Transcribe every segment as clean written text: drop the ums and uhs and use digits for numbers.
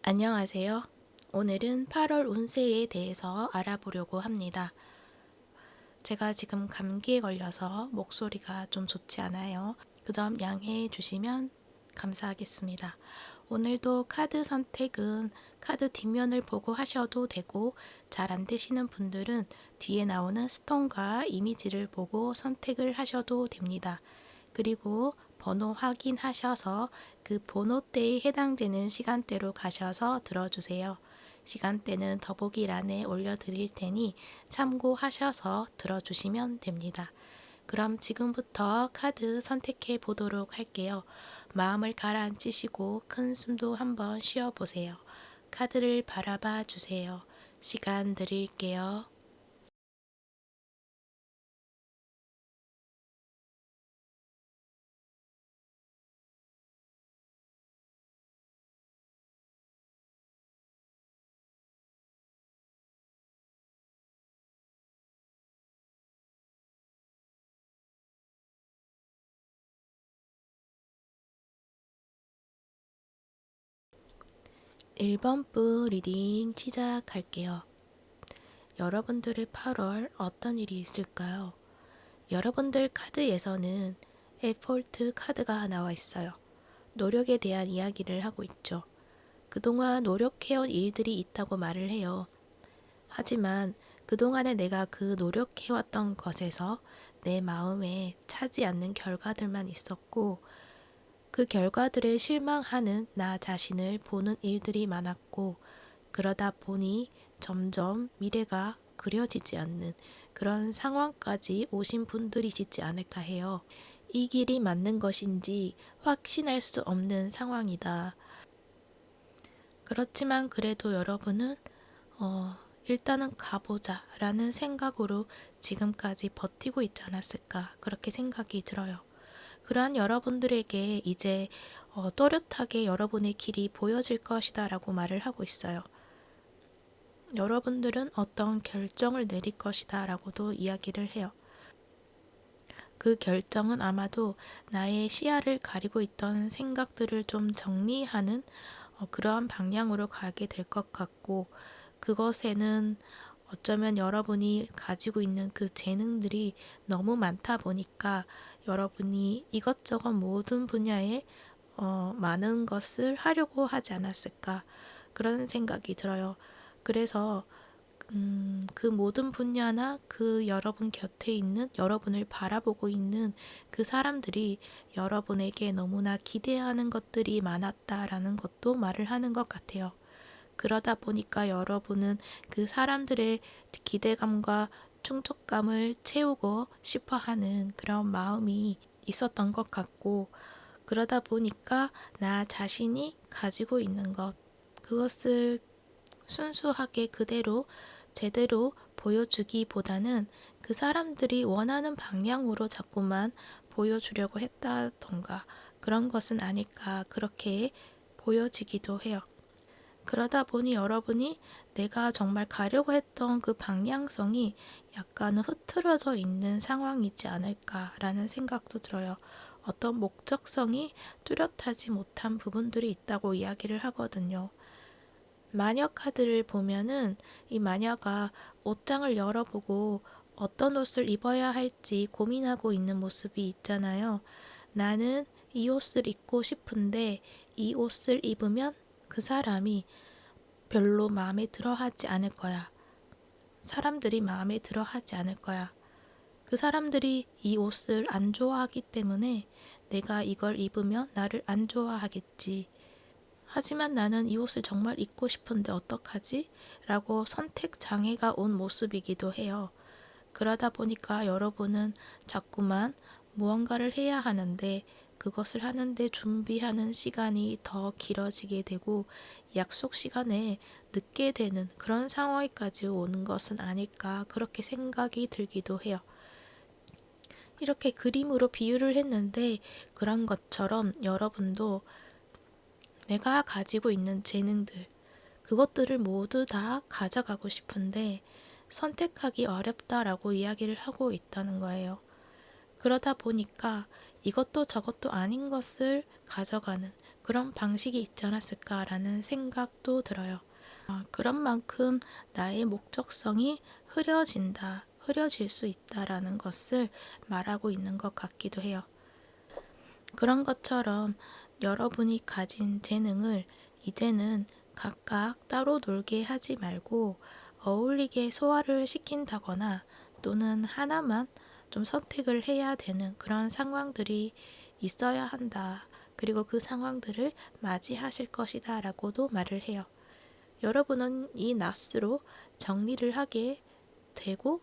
안녕하세요. 오늘은 8월 운세에 대해서 알아보려고 합니다. 제가 지금 감기에 걸려서 목소리가 좀 좋지 않아요. 그 점 양해해 주시면 감사하겠습니다. 오늘도 카드 선택은 카드 뒷면을 보고 하셔도 되고, 잘 안 되시는 분들은 뒤에 나오는 스톤과 이미지를 보고 선택을 하셔도 됩니다. 그리고 번호 확인하셔서 그 번호대에 해당되는 시간대로 가셔서 들어주세요. 시간대는 더보기란에 올려드릴 테니 참고하셔서 들어주시면 됩니다. 그럼 지금부터 카드 선택해 보도록 할게요. 마음을 가라앉히시고 큰 숨도 한번 쉬어보세요. 카드를 바라봐 주세요. 시간 드릴게요. 1번 분 리딩 시작할게요. 여러분들의 8월 어떤 일이 있을까요? 여러분들 카드에서는 에포트 카드가 나와 있어요. 노력에 대한 이야기를 하고 있죠. 그동안 노력해온 일들이 있다고 말을 해요. 하지만 그동안에 내가 그 노력해왔던 것에서 내 마음에 차지 않는 결과들만 있었고, 그 결과들에 실망하는 나 자신을 보는 일들이 많았고, 그러다 보니 점점 미래가 그려지지 않는 그런 상황까지 오신 분들이시지 않을까 해요. 이 길이 맞는 것인지 확신할 수 없는 상황이다. 그렇지만 그래도 여러분은 일단은 가보자 라는 생각으로 지금까지 버티고 있지 않았을까, 그렇게 생각이 들어요. 그러한 여러분들에게 이제 또렷하게 여러분의 길이 보여질 것이다 라고 말을 하고 있어요. 여러분들은 어떤 결정을 내릴 것이다 라고도 이야기를 해요. 그 결정은 아마도 나의 시야를 가리고 있던 생각들을 좀 정리하는 그러한 방향으로 가게 될 것 같고, 그것에는 어쩌면 여러분이 가지고 있는 그 재능들이 너무 많다 보니까 여러분이 이것저것 모든 분야에 많은 것을 하려고 하지 않았을까, 그런 생각이 들어요. 그래서 그 모든 분야나 그 여러분 곁에 있는, 여러분을 바라보고 있는 그 사람들이 여러분에게 너무나 기대하는 것들이 많았다라는 것도 말을 하는 것 같아요. 그러다 보니까 여러분은 그 사람들의 기대감과 충족감을 채우고 싶어 하는 그런 마음이 있었던 것 같고, 그러다 보니까 나 자신이 가지고 있는 것, 그것을 순수하게 그대로 제대로 보여주기보다는 그 사람들이 원하는 방향으로 자꾸만 보여주려고 했다던가, 그런 것은 아닐까, 그렇게 보여지기도 해요. 그러다 보니 여러분이 내가 정말 가려고 했던 그 방향성이 약간은 흐트러져 있는 상황이지 않을까라는 생각도 들어요. 어떤 목적성이 뚜렷하지 못한 부분들이 있다고 이야기를 하거든요. 마녀 카드를 보면은 이 마녀가 옷장을 열어보고 어떤 옷을 입어야 할지 고민하고 있는 모습이 있잖아요. 나는 이 옷을 입고 싶은데 이 옷을 입으면 그 사람이 별로 마음에 들어 하지 않을 거야. 사람들이 마음에 들어 하지 않을 거야. 그 사람들이 이 옷을 안 좋아하기 때문에 내가 이걸 입으면 나를 안 좋아하겠지. 하지만 나는 이 옷을 정말 입고 싶은데 어떡하지? 라고 선택 장애가 온 모습이기도 해요. 그러다 보니까 여러분은 자꾸만 무언가를 해야 하는데 그것을 하는데 준비하는 시간이 더 길어지게 되고 약속 시간에 늦게 되는 그런 상황까지 오는 것은 아닐까, 그렇게 생각이 들기도 해요. 이렇게 그림으로 비유를 했는데 그런 것처럼 여러분도 내가 가지고 있는 재능들, 그것들을 모두 다 가져가고 싶은데 선택하기 어렵다라고 이야기를 하고 있다는 거예요. 그러다 보니까 이것도 저것도 아닌 것을 가져가는 그런 방식이 있지 않았을까라는 생각도 들어요. 그런 만큼 나의 목적성이 흐려질 수 있다라는 것을 말하고 있는 것 같기도 해요. 그런 것처럼 여러분이 가진 재능을 이제는 각각 따로 놀게 하지 말고 어울리게 소화를 시킨다거나 또는 하나만 좀 선택을 해야 되는 그런 상황들이 있어야 한다. 그리고 그 상황들을 맞이하실 것이다 라고도 말을 해요. 여러분은 이 낫으로 정리를 하게 되고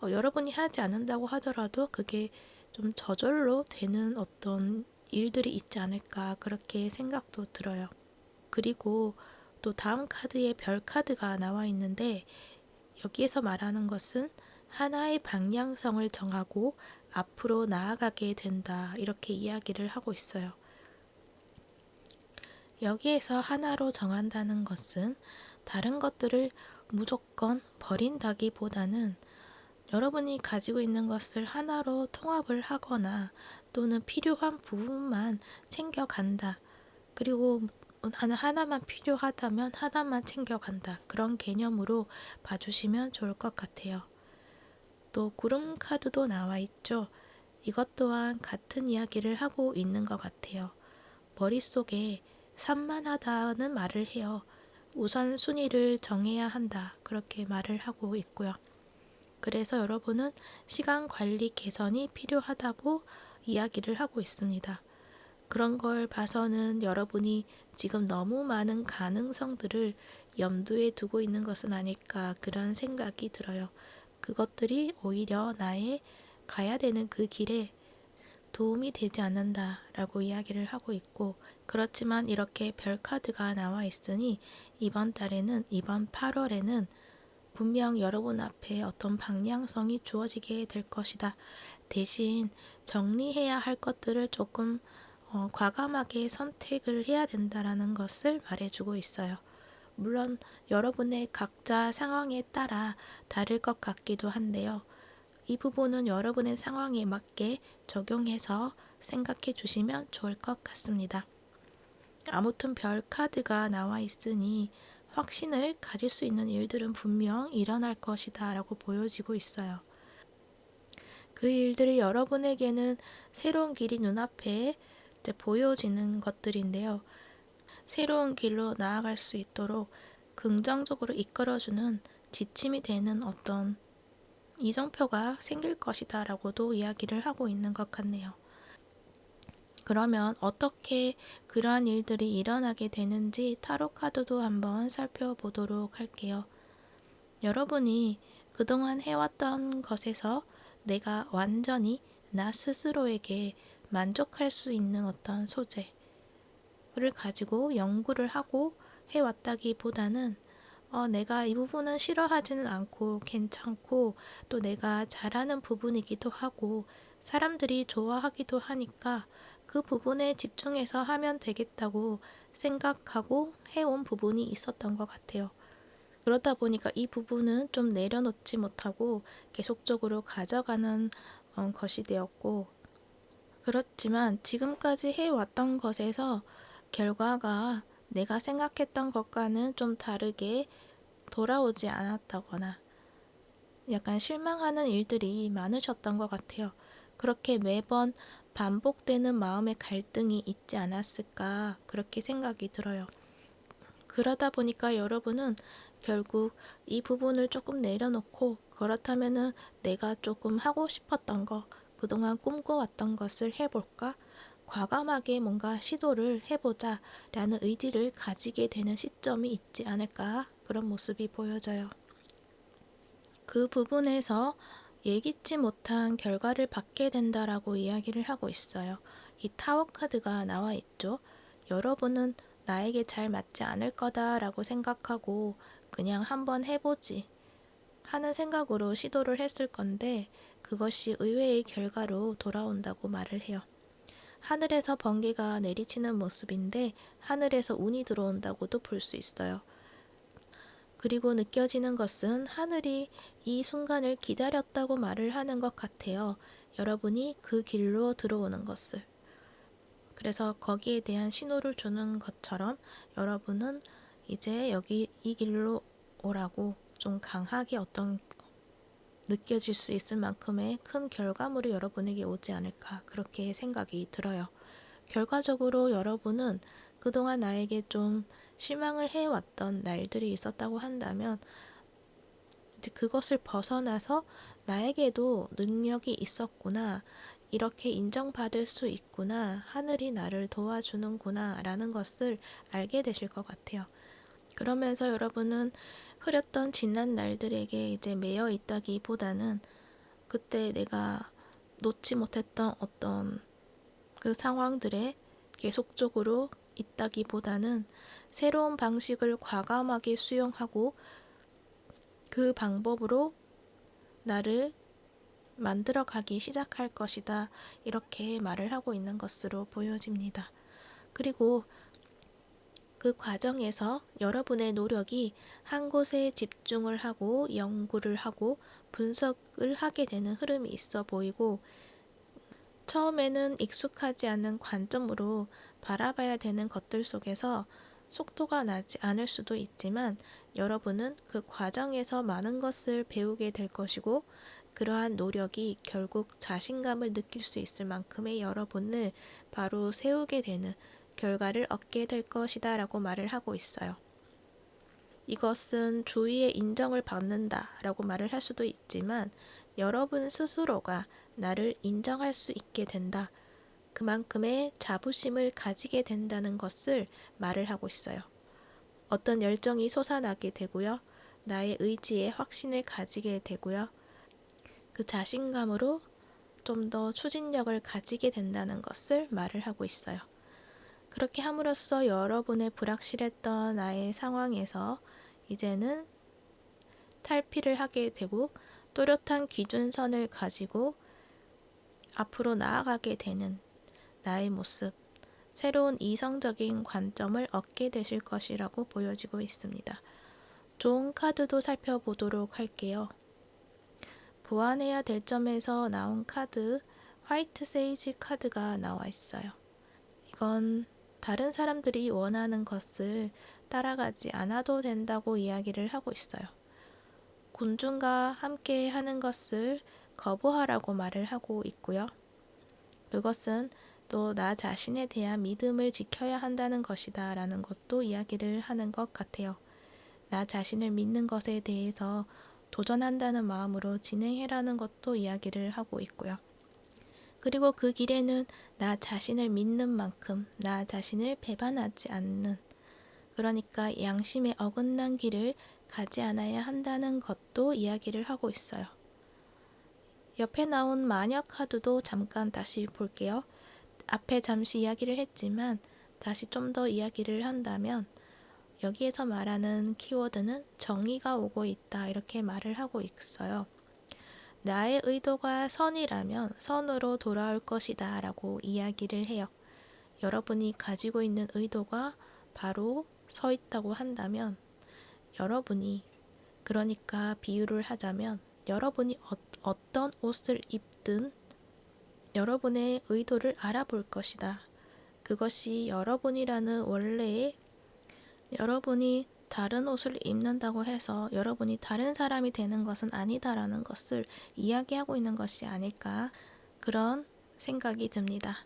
여러분이 하지 않는다고 하더라도 그게 좀 저절로 되는 어떤 일들이 있지 않을까 그렇게 생각도 들어요. 그리고 또 다음 카드에 별 카드가 나와 있는데 여기에서 말하는 것은 하나의 방향성을 정하고 앞으로 나아가게 된다 이렇게 이야기를 하고 있어요. 여기에서 하나로 정한다는 것은 다른 것들을 무조건 버린다기보다는 여러분이 가지고 있는 것을 하나로 통합을 하거나 또는 필요한 부분만 챙겨간다. 그리고 하나만 필요하다면 하나만 챙겨간다. 그런 개념으로 봐주시면 좋을 것 같아요. 또 구름 카드도 나와 있죠. 이것 또한 같은 이야기를 하고 있는 것 같아요. 머릿속에 산만하다는 말을 해요. 우선순위를 정해야 한다. 그렇게 말을 하고 있고요. 그래서 여러분은 시간 관리 개선이 필요하다고 이야기를 하고 있습니다. 그런 걸 봐서는 여러분이 지금 너무 많은 가능성들을 염두에 두고 있는 것은 아닐까 그런 생각이 들어요. 그것들이 오히려 나의 가야 되는 그 길에 도움이 되지 않는다라고 이야기를 하고 있고 그렇지만 이렇게 별 카드가 나와 있으니 이번 8월에는 분명 여러분 앞에 어떤 방향성이 주어지게 될 것이다. 대신 정리해야 할 것들을 조금 과감하게 선택을 해야 된다라는 것을 말해주고 있어요. 물론 여러분의 각자 상황에 따라 다를 것 같기도 한데요. 이 부분은 여러분의 상황에 맞게 적용해서 생각해 주시면 좋을 것 같습니다. 아무튼 별 카드가 나와 있으니 확신을 가질 수 있는 일들은 분명 일어날 것이다 라고 보여지고 있어요. 그 일들이 여러분에게는 새로운 길이 눈앞에 보여지는 것들인데요. 새로운 길로 나아갈 수 있도록 긍정적으로 이끌어주는 지침이 되는 어떤 이정표가 생길 것이다 라고도 이야기를 하고 있는 것 같네요. 그러면 어떻게 그러한 일들이 일어나게 되는지 타로 카드도 한번 살펴보도록 할게요. 여러분이 그동안 해왔던 것에서 내가 완전히 나 스스로에게 만족할 수 있는 어떤 소재를 가지고 연구를 하고 해왔다기보다는 내가 이 부분은 싫어하지는 않고 괜찮고 또 내가 잘하는 부분이기도 하고 사람들이 좋아하기도 하니까 그 부분에 집중해서 하면 되겠다고 생각하고 해온 부분이 있었던 것 같아요. 그러다 보니까 이 부분은 좀 내려놓지 못하고 계속적으로 가져가는 것이 되었고 그렇지만 지금까지 해왔던 것에서 결과가 내가 생각했던 것과는 좀 다르게 돌아오지 않았다거나 약간 실망하는 일들이 많으셨던 것 같아요. 그렇게 매번 반복되는 마음의 갈등이 있지 않았을까 그렇게 생각이 들어요. 그러다 보니까 여러분은 결국 이 부분을 조금 내려놓고 그렇다면은 내가 조금 하고 싶었던 거, 그동안 꿈꿔왔던 것을 해볼까? 과감하게 뭔가 시도를 해보자 라는 의지를 가지게 되는 시점이 있지 않을까 그런 모습이 보여져요. 그 부분에서 예기치 못한 결과를 받게 된다라고 이야기를 하고 있어요. 이 타워 카드가 나와 있죠. 여러분은 나에게 잘 맞지 않을 거다라고 생각하고 그냥 한번 해보지 하는 생각으로 시도를 했을 건데 그것이 의외의 결과로 돌아온다고 말을 해요. 하늘에서 번개가 내리치는 모습인데 하늘에서 운이 들어온다고도 볼 수 있어요. 그리고 느껴지는 것은 하늘이 이 순간을 기다렸다고 말을 하는 것 같아요. 여러분이 그 길로 들어오는 것을. 그래서 거기에 대한 신호를 주는 것처럼 여러분은 이제 여기 이 길로 오라고 좀 강하게 어떤 느껴질 수 있을 만큼의 큰 결과물이 여러분에게 오지 않을까 그렇게 생각이 들어요. 결과적으로 여러분은 그동안 나에게 좀 실망을 해왔던 날들이 있었다고 한다면 이제 그것을 벗어나서 나에게도 능력이 있었구나, 이렇게 인정받을 수 있구나, 하늘이 나를 도와주는구나 라는 것을 알게 되실 것 같아요. 그러면서 여러분은 흐렸던 지난 날들에게 이제 매여 있다기보다는 그때 내가 놓지 못했던 어떤 그 상황들에 계속적으로 있다기보다는 새로운 방식을 과감하게 수용하고 그 방법으로 나를 만들어가기 시작할 것이다. 이렇게 말을 하고 있는 것으로 보여집니다. 그리고 그 과정에서 여러분의 노력이 한 곳에 집중을 하고 연구를 하고 분석을 하게 되는 흐름이 있어 보이고, 처음에는 익숙하지 않은 관점으로 바라봐야 되는 것들 속에서 속도가 나지 않을 수도 있지만 여러분은 그 과정에서 많은 것을 배우게 될 것이고, 그러한 노력이 결국 자신감을 느낄 수 있을 만큼의 여러분을 바로 세우게 되는 결과를 얻게 될 것이다 라고 말을 하고 있어요. 이것은 주위의 인정을 받는다 라고 말을 할 수도 있지만 여러분 스스로가 나를 인정할 수 있게 된다, 그만큼의 자부심을 가지게 된다는 것을 말을 하고 있어요. 어떤 열정이 솟아나게 되고요. 나의 의지에 확신을 가지게 되고요. 그 자신감으로 좀 더 추진력을 가지게 된다는 것을 말을 하고 있어요. 그렇게 함으로써 여러분의 불확실했던 나의 상황에서 이제는 탈피를 하게 되고 또렷한 기준선을 가지고 앞으로 나아가게 되는 나의 모습, 새로운 이성적인 관점을 얻게 되실 것이라고 보여지고 있습니다. 좋은 카드도 살펴보도록 할게요. 보완해야 될 점에서 나온 카드, 화이트 세이지 카드가 나와 있어요. 이건 다른 사람들이 원하는 것을 따라가지 않아도 된다고 이야기를 하고 있어요. 군중과 함께 하는 것을 거부하라고 말을 하고 있고요. 그것은 또 나 자신에 대한 믿음을 지켜야 한다는 것이다 라는 것도 이야기를 하는 것 같아요. 나 자신을 믿는 것에 대해서 도전한다는 마음으로 진행해라는 것도 이야기를 하고 있고요. 그리고 그 길에는 나 자신을 믿는 만큼 나 자신을 배반하지 않는, 그러니까 양심에 어긋난 길을 가지 않아야 한다는 것도 이야기를 하고 있어요. 옆에 나온 마녀 카드도 잠깐 다시 볼게요. 앞에 잠시 이야기를 했지만 다시 좀 더 이야기를 한다면 여기에서 말하는 키워드는 정의가 오고 있다 이렇게 말을 하고 있어요. 나의 의도가 선이라면 선으로 돌아올 것이다 라고 이야기를 해요. 여러분이 가지고 있는 의도가 바로 서 있다고 한다면 여러분이, 그러니까 비유를 하자면 여러분이 어떤 옷을 입든 여러분의 의도를 알아볼 것이다. 그것이 여러분이라는 원래의, 여러분이 다른 옷을 입는다고 해서 여러분이 다른 사람이 되는 것은 아니다라는 것을 이야기하고 있는 것이 아닐까, 그런 생각이 듭니다.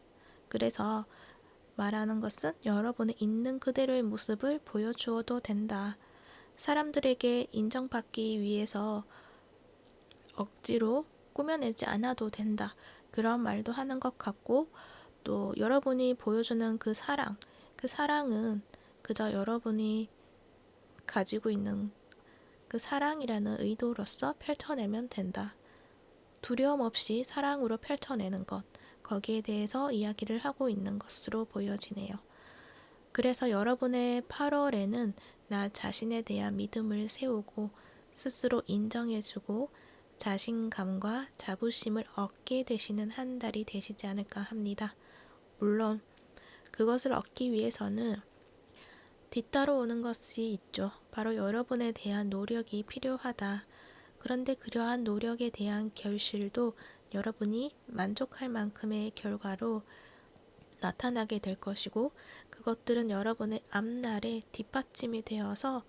그래서 말하는 것은 여러분의 있는 그대로의 모습을 보여주어도 된다. 사람들에게 인정받기 위해서 억지로 꾸며내지 않아도 된다. 그런 말도 하는 것 같고, 또 여러분이 보여주는 그 사랑은 그저 여러분이 가지고 있는 그 사랑이라는 의도로서 펼쳐내면 된다. 두려움 없이 사랑으로 펼쳐내는 것, 거기에 대해서 이야기를 하고 있는 것으로 보여지네요. 그래서 여러분의 8월에는 나 자신에 대한 믿음을 세우고 스스로 인정해주고 자신감과 자부심을 얻게 되시는 한 달이 되시지 않을까 합니다. 물론 그것을 얻기 위해서는 뒤따라오는 것이 있죠. 바로 여러분에 대한 노력이 필요하다. 그런데 그러한 노력에 대한 결실도 여러분이 만족할 만큼의 결과로 나타나게 될 것이고 그것들은 여러분의 앞날에 뒷받침이 되어서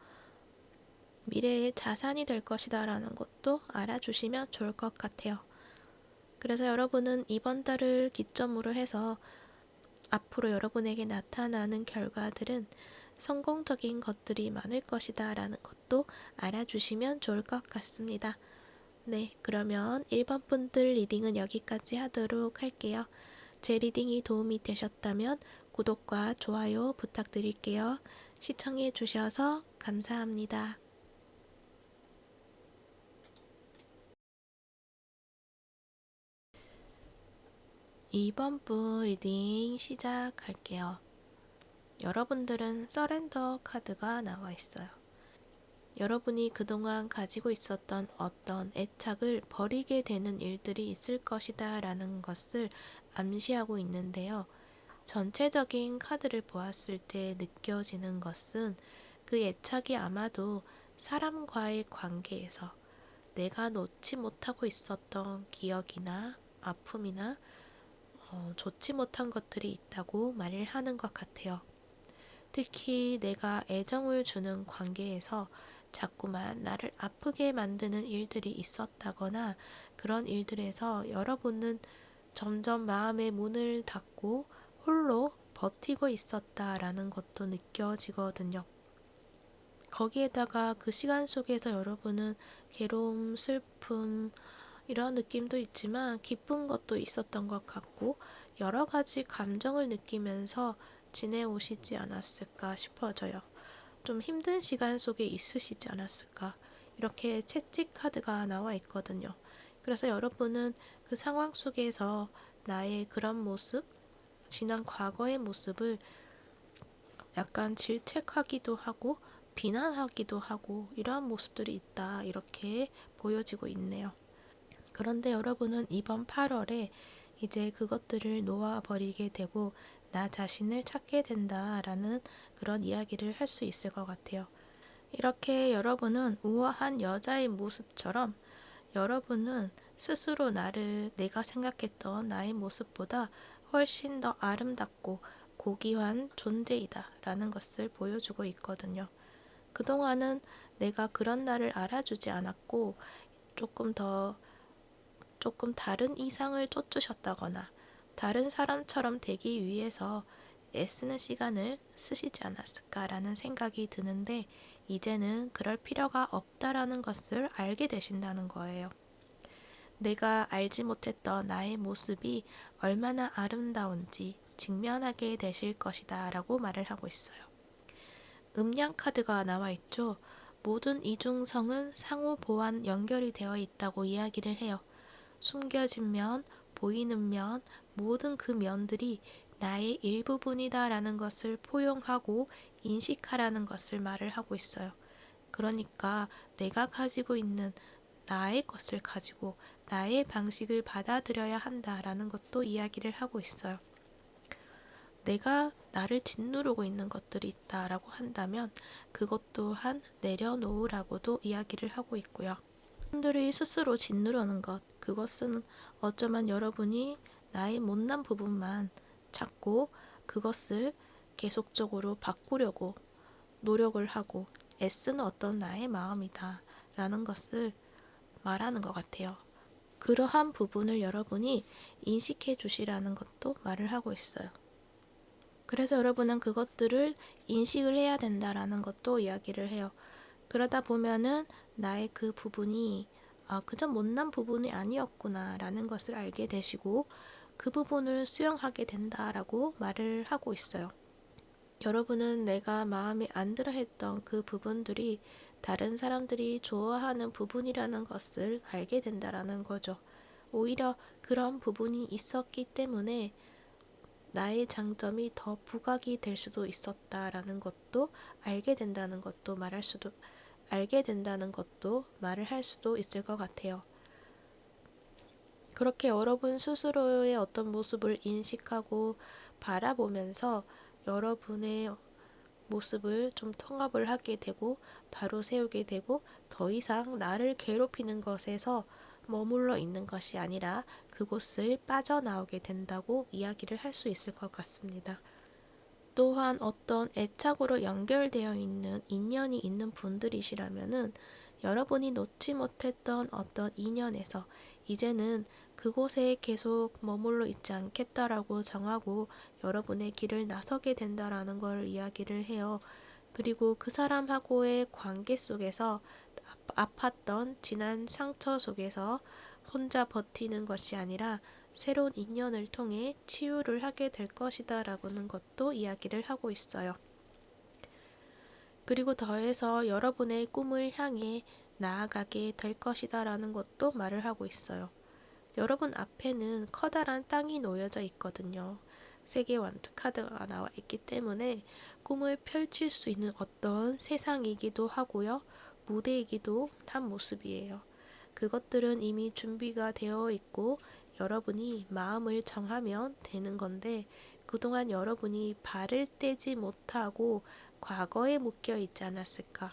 미래의 자산이 될 것이다 라는 것도 알아주시면 좋을 것 같아요. 그래서 여러분은 이번 달을 기점으로 해서 앞으로 여러분에게 나타나는 결과들은 성공적인 것들이 많을 것이다 라는 것도 알아주시면 좋을 것 같습니다. 네, 그러면 1번 분들 리딩은 여기까지 하도록 할게요. 제 리딩이 도움이 되셨다면 구독과 좋아요 부탁드릴게요. 시청해 주셔서 감사합니다. 2번 분 리딩 시작할게요. 여러분들은 서렌더 카드가 나와 있어요. 여러분이 그동안 가지고 있었던 어떤 애착을 버리게 되는 일들이 있을 것이다 라는 것을 암시하고 있는데요. 전체적인 카드를 보았을 때 느껴지는 것은 그 애착이 아마도 사람과의 관계에서 내가 놓지 못하고 있었던 기억이나 아픔이나 좋지 못한 것들이 있다고 말을 하는 것 같아요. 특히 내가 애정을 주는 관계에서 자꾸만 나를 아프게 만드는 일들이 있었다거나 그런 일들에서 여러분은 점점 마음의 문을 닫고 홀로 버티고 있었다라는 것도 느껴지거든요. 거기에다가 그 시간 속에서 여러분은 괴로움, 슬픔, 이런 느낌도 있지만 기쁜 것도 있었던 것 같고 여러 가지 감정을 느끼면서 지내오시지 않았을까 싶어져요. 좀 힘든 시간 속에 있으시지 않았을까. 이렇게 채찍 카드가 나와 있거든요. 그래서 여러분은 그 상황 속에서 나의 그런 모습, 지난 과거의 모습을 약간 질책하기도 하고 비난하기도 하고 이러한 모습들이 있다. 이렇게 보여지고 있네요. 그런데 여러분은 이번 8월에 이제 그것들을 놓아버리게 되고 나 자신을 찾게 된다라는 그런 이야기를 할 수 있을 것 같아요. 이렇게 여러분은 우아한 여자의 모습처럼 여러분은 스스로 나를 내가 생각했던 나의 모습보다 훨씬 더 아름답고 고귀한 존재이다 라는 것을 보여주고 있거든요. 그동안은 내가 그런 나를 알아주지 않았고 조금 다른 이상을 쫓으셨다거나 다른 사람처럼 되기 위해서 애쓰는 시간을 쓰시지 않았을까라는 생각이 드는데 이제는 그럴 필요가 없다라는 것을 알게 되신다는 거예요. 내가 알지 못했던 나의 모습이 얼마나 아름다운지 직면하게 되실 것이다 라고 말을 하고 있어요. 음양 카드가 나와 있죠. 모든 이중성은 상호 보완 연결이 되어 있다고 이야기를 해요. 숨겨진 면, 보이는 면, 모든 그 면들이 나의 일부분이다 라는 것을 포용하고 인식하라는 것을 말을 하고 있어요. 그러니까 내가 가지고 있는 나의 것을 가지고 나의 방식을 받아들여야 한다라는 것도 이야기를 하고 있어요. 내가 나를 짓누르고 있는 것들이 있다라고 한다면 그것 또한 내려놓으라고도 이야기를 하고 있고요. 여러분들이 스스로 짓누르는 것, 그것은 어쩌면 여러분이 나의 못난 부분만 찾고 그것을 계속적으로 바꾸려고 노력을 하고 애쓰는 어떤 나의 마음이다 라는 것을 말하는 것 같아요. 그러한 부분을 여러분이 인식해 주시라는 것도 말을 하고 있어요. 그래서 여러분은 그것들을 인식을 해야 된다라는 것도 이야기를 해요. 그러다 보면은 나의 그 부분이 그저 못난 부분이 아니었구나 라는 것을 알게 되시고 그 부분을 수용하게 된다라고 말을 하고 있어요. 여러분은 내가 마음에 안 들어 했던 그 부분들이 다른 사람들이 좋아하는 부분이라는 것을 알게 된다라는 거죠. 오히려 그런 부분이 있었기 때문에 나의 장점이 더 부각이 될 수도 있었다라는 것도 알게 된다는 것도 말을 할 수도 있을 것 같아요. 그렇게 여러분 스스로의 어떤 모습을 인식하고 바라보면서 여러분의 모습을 좀 통합을 하게 되고 바로 세우게 되고 더 이상 나를 괴롭히는 것에서 머물러 있는 것이 아니라 그곳을 빠져나오게 된다고 이야기를 할 수 있을 것 같습니다. 또한 어떤 애착으로 연결되어 있는 인연이 있는 분들이시라면은 여러분이 놓지 못했던 어떤 인연에서 이제는 그곳에 계속 머물러 있지 않겠다라고 정하고 여러분의 길을 나서게 된다라는 걸 이야기를 해요. 그리고 그 사람하고의 관계 속에서 아팠던 지난 상처 속에서 혼자 버티는 것이 아니라 새로운 인연을 통해 치유를 하게 될 것이다 라는 것도 이야기를 하고 있어요. 그리고 더해서 여러분의 꿈을 향해 나아가게 될 것이다 라는 것도 말을 하고 있어요. 여러분 앞에는 커다란 땅이 놓여져 있거든요. 세계 완투 카드가 나와 있기 때문에 꿈을 펼칠 수 있는 어떤 세상이기도 하고요. 무대이기도 한 모습이에요. 그것들은 이미 준비가 되어 있고 여러분이 마음을 정하면 되는 건데 그동안 여러분이 발을 떼지 못하고 과거에 묶여 있지 않았을까?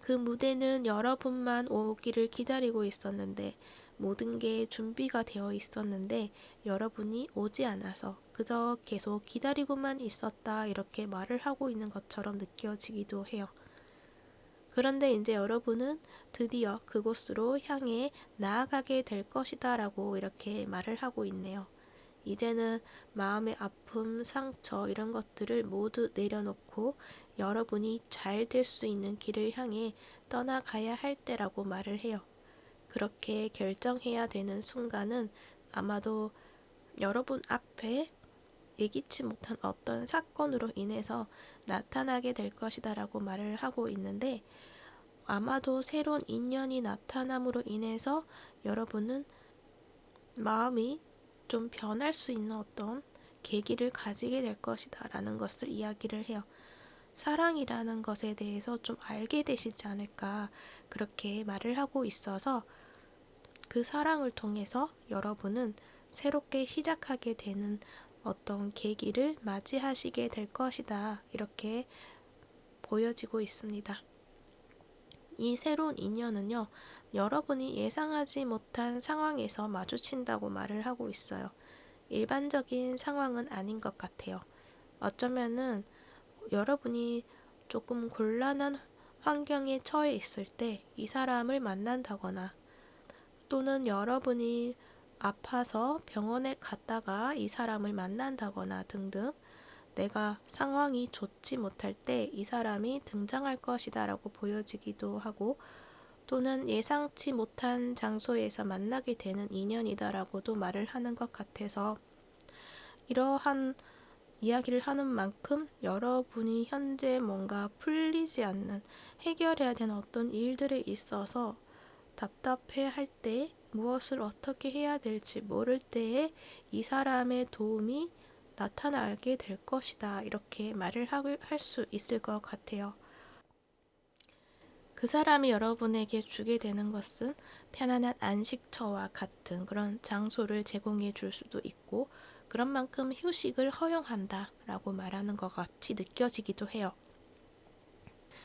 그 무대는 여러분만 오기를 기다리고 있었는데 모든 게 준비가 되어 있었는데 여러분이 오지 않아서 그저 계속 기다리고만 있었다 이렇게 말을 하고 있는 것처럼 느껴지기도 해요. 그런데 이제 여러분은 드디어 그곳으로 향해 나아가게 될 것이다 라고 이렇게 말을 하고 있네요. 이제는 마음의 아픔, 상처 이런 것들을 모두 내려놓고 여러분이 잘 될 수 있는 길을 향해 떠나가야 할 때라고 말을 해요. 그렇게 결정해야 되는 순간은 아마도 여러분 앞에 예기치 못한 어떤 사건으로 인해서 나타나게 될 것이다 라고 말을 하고 있는데 아마도 새로운 인연이 나타남으로 인해서 여러분은 마음이 좀 변할 수 있는 어떤 계기를 가지게 될 것이다 라는 것을 이야기를 해요. 사랑이라는 것에 대해서 좀 알게 되시지 않을까 그렇게 말을 하고 있어서 그 사랑을 통해서 여러분은 새롭게 시작하게 되는 어떤 계기를 맞이하시게 될 것이다 이렇게 보여지고 있습니다. 이 새로운 인연은요, 여러분이 예상하지 못한 상황에서 마주친다고 말을 하고 있어요. 일반적인 상황은 아닌 것 같아요. 어쩌면은 여러분이 조금 곤란한 환경에 처해 있을 때 이 사람을 만난다거나 또는 여러분이 아파서 병원에 갔다가 이 사람을 만난다거나 등등 내가 상황이 좋지 못할 때 이 사람이 등장할 것이다 라고 보여지기도 하고 또는 예상치 못한 장소에서 만나게 되는 인연이다 라고도 말을 하는 것 같아서 이러한 이야기를 하는 만큼 여러분이 현재 뭔가 풀리지 않는 해결해야 되는 어떤 일들에 있어서 답답해 할 때 무엇을 어떻게 해야 될지 모를 때에 이 사람의 도움이 나타나게 될 것이다. 이렇게 말을 할 수 있을 것 같아요. 그 사람이 여러분에게 주게 되는 것은 편안한 안식처와 같은 그런 장소를 제공해 줄 수도 있고 그런 만큼 휴식을 허용한다 라고 말하는 것 같이 느껴지기도 해요.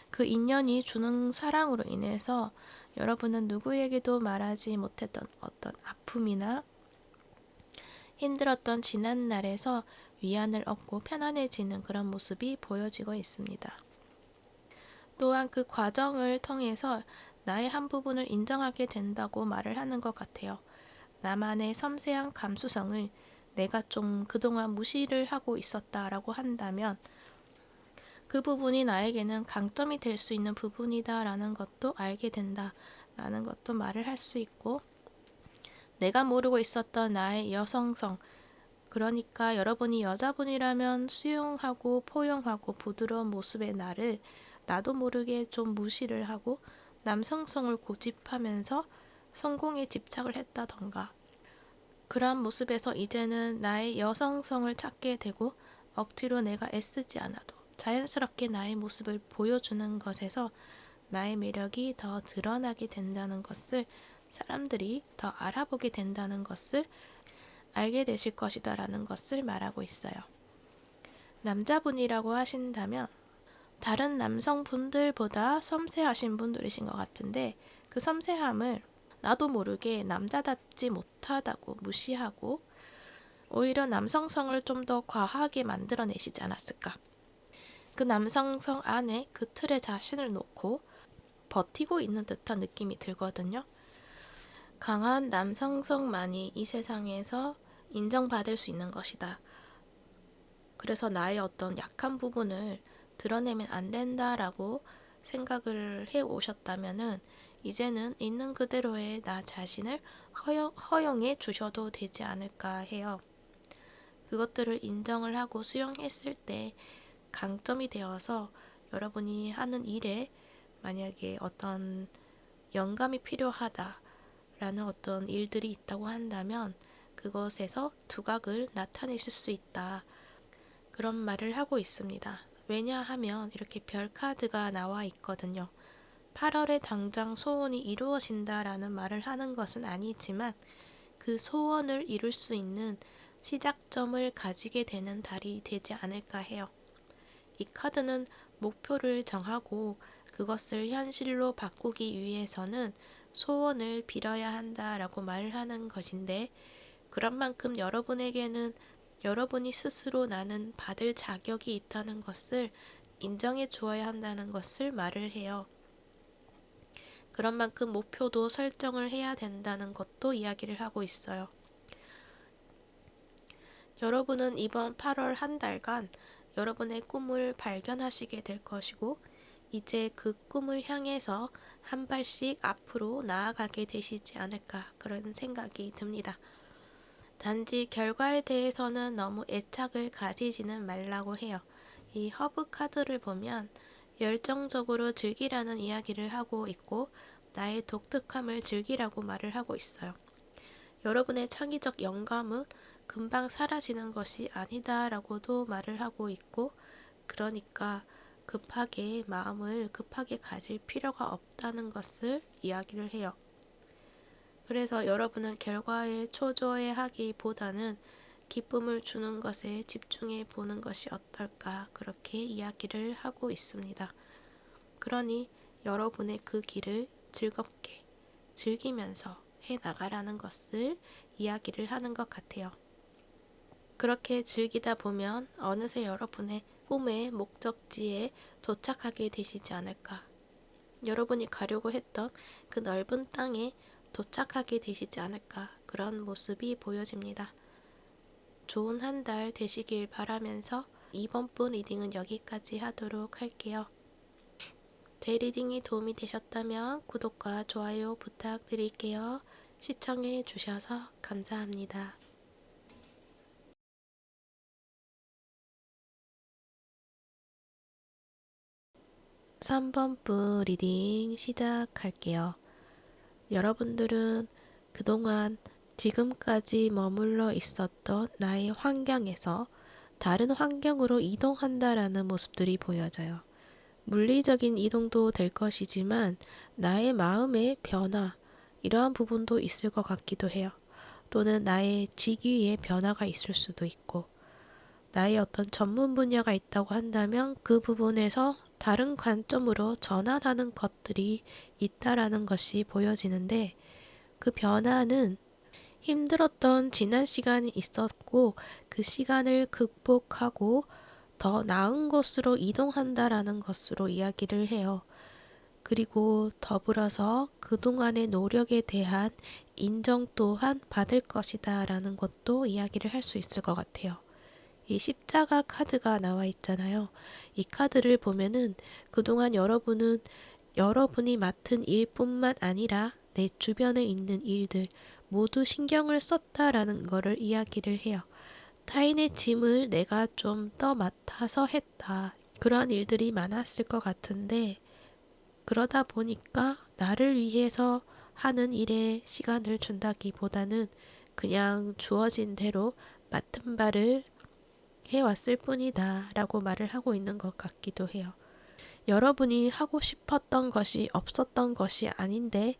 그 인연이 주는 사랑으로 인해서 여러분은 누구에게도 말하지 못했던 어떤 아픔이나 힘들었던 지난 날에서 위안을 얻고 편안해지는 그런 모습이 보여지고 있습니다. 또한 그 과정을 통해서 나의 한 부분을 인정하게 된다고 말을 하는 것 같아요. 나만의 섬세한 감수성을 내가 좀 그동안 무시를 하고 있었다라고 한다면 그 부분이 나에게는 강점이 될 수 있는 부분이다라는 것도 알게 된다라는 것도 말을 할 수 있고 내가 모르고 있었던 나의 여성성 그러니까 여러분이 여자분이라면 수용하고 포용하고 부드러운 모습의 나를 나도 모르게 좀 무시를 하고 남성성을 고집하면서 성공에 집착을 했다던가 그러한 모습에서 이제는 나의 여성성을 찾게 되고 억지로 내가 애쓰지 않아도 자연스럽게 나의 모습을 보여주는 것에서 나의 매력이 더 드러나게 된다는 것을 사람들이 더 알아보게 된다는 것을 알게 되실 것이다 라는 것을 말하고 있어요. 남자분이라고 하신다면 다른 남성분들보다 섬세하신 분들이신 것 같은데 그 섬세함을 나도 모르게 남자답지 못하다고 무시하고 오히려 남성성을 좀 더 과하게 만들어내시지 않았을까. 그 남성성 안에 그 틀에 자신을 놓고 버티고 있는 듯한 느낌이 들거든요. 강한 남성성만이 이 세상에서 인정받을 수 있는 것이다. 그래서 나의 어떤 약한 부분을 드러내면 안 된다라고 생각을 해 오셨다면은 이제는 있는 그대로의 나 자신을 허용해 주셔도 되지 않을까 해요. 그것들을 인정을 하고 수용했을 때 강점이 되어서 여러분이 하는 일에 만약에 어떤 영감이 필요하다라는 어떤 일들이 있다고 한다면 그것에서 두각을 나타내실 수 있다. 그런 말을 하고 있습니다. 왜냐하면 이렇게 별 카드가 나와 있거든요. 8월에 당장 소원이 이루어진다라는 말을 하는 것은 아니지만 그 소원을 이룰 수 있는 시작점을 가지게 되는 달이 되지 않을까 해요. 이 카드는 목표를 정하고 그것을 현실로 바꾸기 위해서는 소원을 빌어야 한다라고 말을 하는 것인데 그런 만큼 여러분에게는 여러분이 스스로 나는 받을 자격이 있다는 것을 인정해 주어야 한다는 것을 말을 해요. 그런 만큼 목표도 설정을 해야 된다는 것도 이야기를 하고 있어요. 여러분은 이번 8월 한 달간 여러분의 꿈을 발견하시게 될 것이고 이제 그 꿈을 향해서 한 발씩 앞으로 나아가게 되시지 않을까 그런 생각이 듭니다. 단지 결과에 대해서는 너무 애착을 가지지는 말라고 해요. 이 허브 카드를 보면 열정적으로 즐기라는 이야기를 하고 있고 나의 독특함을 즐기라고 말을 하고 있어요. 여러분의 창의적 영감은 금방 사라지는 것이 아니다라고도 말을 하고 있고 그러니까 마음을 급하게 가질 필요가 없다는 것을 이야기를 해요. 그래서 여러분은 결과에 초조해하기보다는 기쁨을 주는 것에 집중해 보는 것이 어떨까 그렇게 이야기를 하고 있습니다. 그러니 여러분의 그 길을 즐겁게 즐기면서 해 나가라는 것을 이야기를 하는 것 같아요. 그렇게 즐기다 보면 어느새 여러분의 꿈의 목적지에 도착하게 되시지 않을까. 여러분이 가려고 했던 그 넓은 땅에 도착하게 되시지 않을까 그런 모습이 보여집니다. 좋은 한 달 되시길 바라면서 이번 분 리딩은 여기까지 하도록 할게요. 제 리딩이 도움이 되셨다면 구독과 좋아요 부탁드릴게요. 시청해 주셔서 감사합니다. 3번 분 리딩 시작할게요. 여러분들은 그동안 지금까지 머물러 있었던 나의 환경에서 다른 환경으로 이동한다라는 모습들이 보여져요. 물리적인 이동도 될 것이지만 나의 마음의 변화, 이러한 부분도 있을 것 같기도 해요. 또는 나의 직위의 변화가 있을 수도 있고, 나의 어떤 전문 분야가 있다고 한다면 그 부분에서 다른 관점으로 전환하는 것들이 있다라는 것이 보여지는데 그 변화는 힘들었던 지난 시간이 있었고 그 시간을 극복하고 더 나은 곳으로 이동한다라는 것으로 이야기를 해요. 그리고 더불어서 그동안의 노력에 대한 인정 또한 받을 것이다 라는 것도 이야기를 할 수 있을 것 같아요. 이 십자가 카드가 나와 있잖아요. 이 카드를 보면은 그동안 여러분이 맡은 일뿐만 아니라 내 주변에 있는 일들 모두 신경을 썼다라는 거를 이야기를 해요. 타인의 짐을 내가 좀 더 맡아서 했다. 그러한 일들이 많았을 것 같은데 그러다 보니까 나를 위해서 하는 일에 시간을 준다기보다는 그냥 주어진 대로 맡은 바를 해왔을 뿐이다 라고 말을 하고 있는 것 같기도 해요. 여러분이 하고 싶었던 것이 없었던 것이 아닌데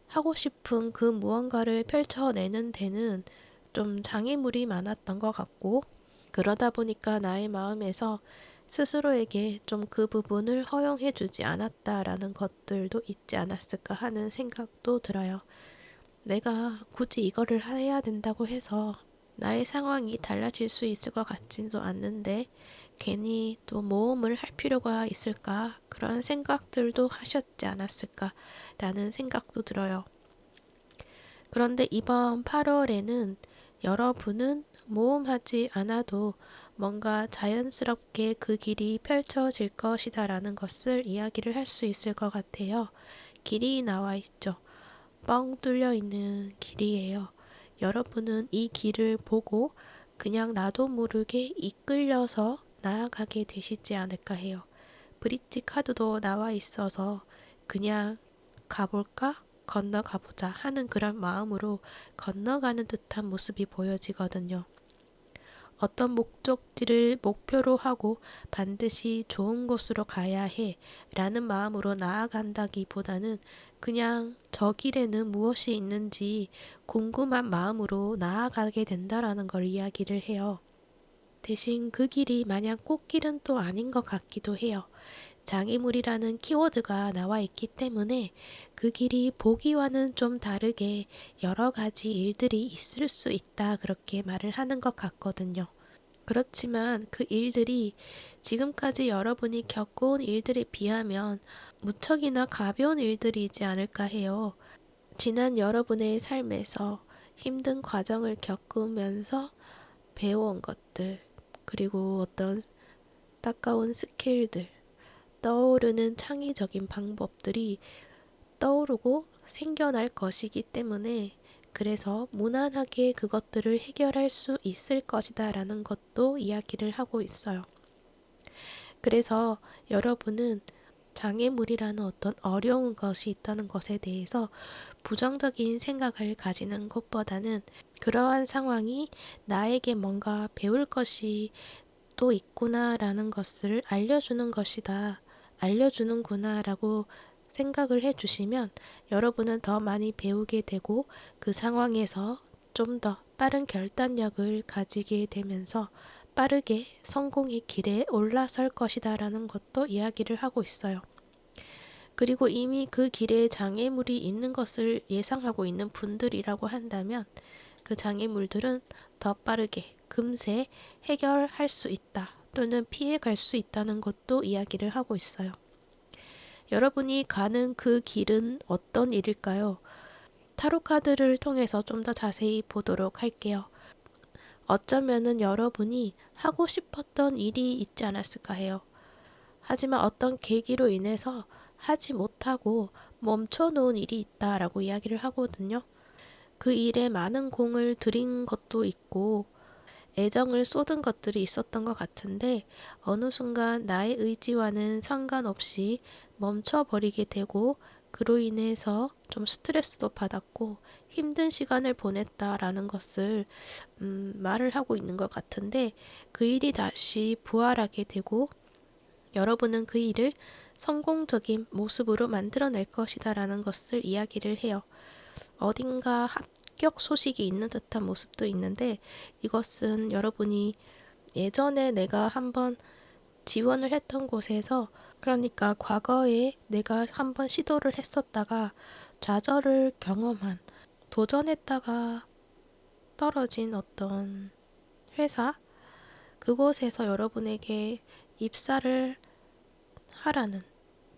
하고 싶은 그 무언가를 펼쳐내는 데는 좀 장애물이 많았던 것 같고 그러다 보니까 나의 마음에서 스스로에게 좀 그 부분을 허용해 주지 않았다라는 것들도 있지 않았을까 하는 생각도 들어요. 내가 굳이 이거를 해야 된다고 해서 나의 상황이 달라질 수 있을 것 같지도 않는데 괜히 또 모험을 할 필요가 있을까? 그런 생각들도 하셨지 않았을까라는 생각도 들어요. 그런데 이번 8월에는 여러분은 모험하지 않아도 뭔가 자연스럽게 그 길이 펼쳐질 것이다라는 것을 이야기를 할 수 있을 것 같아요. 길이 나와 있죠. 뻥 뚫려 있는 길이에요. 여러분은 이 길을 보고 그냥 나도 모르게 이끌려서 나아가게 되시지 않을까 해요. 브릿지 카드도 나와 있어서 그냥 가볼까? 건너가보자 하는 그런 마음으로 건너가는 듯한 모습이 보여지거든요. 어떤 목적지를 목표로 하고 반드시 좋은 곳으로 가야 해 라는 마음으로 나아간다기보다는 그냥 저 길에는 무엇이 있는지 궁금한 마음으로 나아가게 된다라는 걸 이야기를 해요. 대신 그 길이 마냥 꽃길은 또 아닌 것 같기도 해요. 장애물이라는 키워드가 나와 있기 때문에 그 길이 보기와는 좀 다르게 여러 가지 일들이 있을 수 있다 그렇게 말을 하는 것 같거든요. 그렇지만 그 일들이 지금까지 여러분이 겪어온 일들에 비하면 무척이나 가벼운 일들이지 않을까 해요. 지난 여러분의 삶에서 힘든 과정을 겪으면서 배워온 것들, 그리고 어떤 따가운 스킬들, 떠오르는 창의적인 방법들이 떠오르고 생겨날 것이기 때문에 그래서 무난하게 그것들을 해결할 수 있을 것이다 라는 것도 이야기를 하고 있어요. 그래서 여러분은 장애물이라는 어떤 어려운 것이 있다는 것에 대해서 부정적인 생각을 가지는 것보다는 그러한 상황이 나에게 뭔가 배울 것이 또 있구나라는 것을 알려주는 것이다. 알려주는구나라고 생각을 해주시면 여러분은 더 많이 배우게 되고 그 상황에서 좀 더 빠른 결단력을 가지게 되면서 빠르게 성공의 길에 올라설 것이다 라는 것도 이야기를 하고 있어요. 그리고 이미 그 길에 장애물이 있는 것을 예상하고 있는 분들이라고 한다면 그 장애물들은 더 빠르게 금세 해결할 수 있다 또는 피해갈 수 있다는 것도 이야기를 하고 있어요. 여러분이 가는 그 길은 어떤 일일까요? 타로 카드를 통해서 좀 더 자세히 보도록 할게요. 어쩌면은 여러분이 하고 싶었던 일이 있지 않았을까 해요. 하지만 어떤 계기로 인해서 하지 못하고 멈춰놓은 일이 있다라고 이야기를 하거든요. 그 일에 많은 공을 들인 것도 있고 애정을 쏟은 것들이 있었던 것 같은데 어느 순간 나의 의지와는 상관없이 멈춰버리게 되고 그로 인해서 좀 스트레스도 받았고 힘든 시간을 보냈다라는 것을 말을 하고 있는 것 같은데 그 일이 다시 부활하게 되고 여러분은 그 일을 성공적인 모습으로 만들어낼 것이다 라는 것을 이야기를 해요. 어딘가 합격 소식이 있는 듯한 모습도 있는데 이것은 여러분이 예전에 내가 한번 지원을 했던 곳에서 그러니까 과거에 내가 한번 시도를 했었다가 좌절을 경험한 도전했다가 떨어진 어떤 회사 그곳에서 여러분에게 입사를 하라는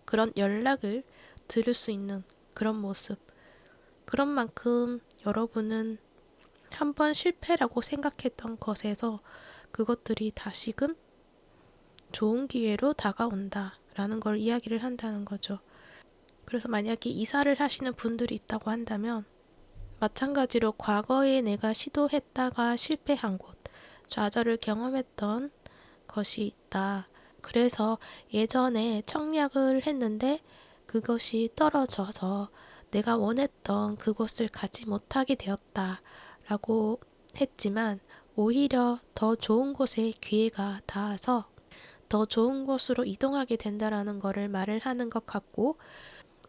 그런 연락을 들을 수 있는 그런 모습 그런 만큼 여러분은 한번 실패라고 생각했던 것에서 그것들이 다시금 좋은 기회로 다가온다 라는 걸 이야기를 한다는 거죠. 그래서 만약에 이사를 하시는 분들이 있다고 한다면 마찬가지로 과거에 내가 시도했다가 실패한 곳, 좌절을 경험했던 것이 있다. 그래서 예전에 청약을 했는데 그것이 떨어져서 내가 원했던 그곳을 가지 못하게 되었다. 라고 했지만 오히려 더 좋은 곳에 기회가 닿아서 더 좋은 곳으로 이동하게 된다라는 것을 말을 하는 것 같고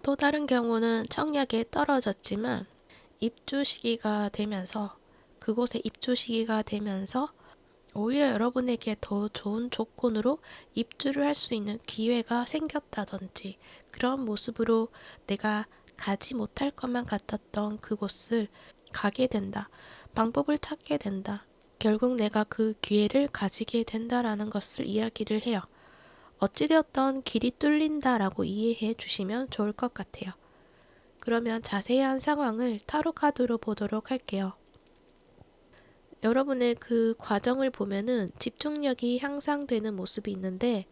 또 다른 경우는 청약에 떨어졌지만 입주 시기가 되면서 그곳에 입주 시기가 되면서 오히려 여러분에게 더 좋은 조건으로 입주를 할 수 있는 기회가 생겼다든지 그런 모습으로 내가 가지 못할 것만 같았던 그곳을 가게 된다. 방법을 찾게 된다. 결국 내가 그 기회를 가지게 된다라는 것을 이야기를 해요. 어찌되었던 길이 뚫린다라고 이해해 주시면 좋을 것 같아요. 그러면 자세한 상황을 타로 카드로 보도록 할게요. 여러분의 그 과정을 보면은 집중력이 향상되는 모습이 있는데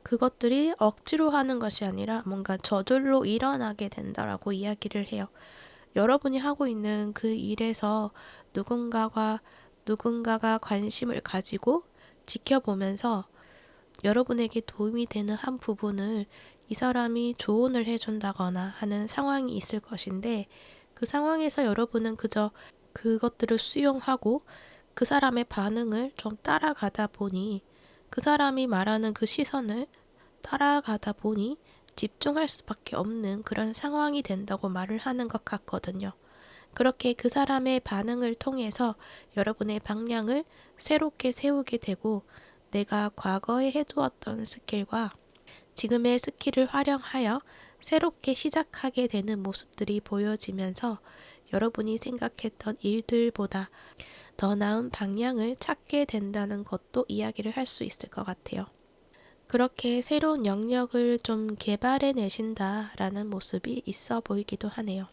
그것들이 억지로 하는 것이 아니라 뭔가 저절로 일어나게 된다라고 이야기를 해요. 여러분이 하고 있는 그 일에서 누군가가 관심을 가지고 지켜보면서 여러분에게 도움이 되는 한 부분을 이 사람이 조언을 해준다거나 하는 상황이 있을 것인데 그 상황에서 여러분은 그저 그것들을 수용하고 그 사람의 반응을 좀 따라가다 보니 그 사람이 말하는 그 시선을 따라가다 보니 집중할 수밖에 없는 그런 상황이 된다고 말을 하는 것 같거든요. 그렇게 그 사람의 반응을 통해서 여러분의 방향을 새롭게 세우게 되고 내가 과거에 해두었던 스킬과 지금의 스킬을 활용하여 새롭게 시작하게 되는 모습들이 보여지면서 여러분이 생각했던 일들보다 더 나은 방향을 찾게 된다는 것도 이야기를 할 수 있을 것 같아요. 그렇게 새로운 영역을 좀 개발해 내신다라는 모습이 있어 보이기도 하네요.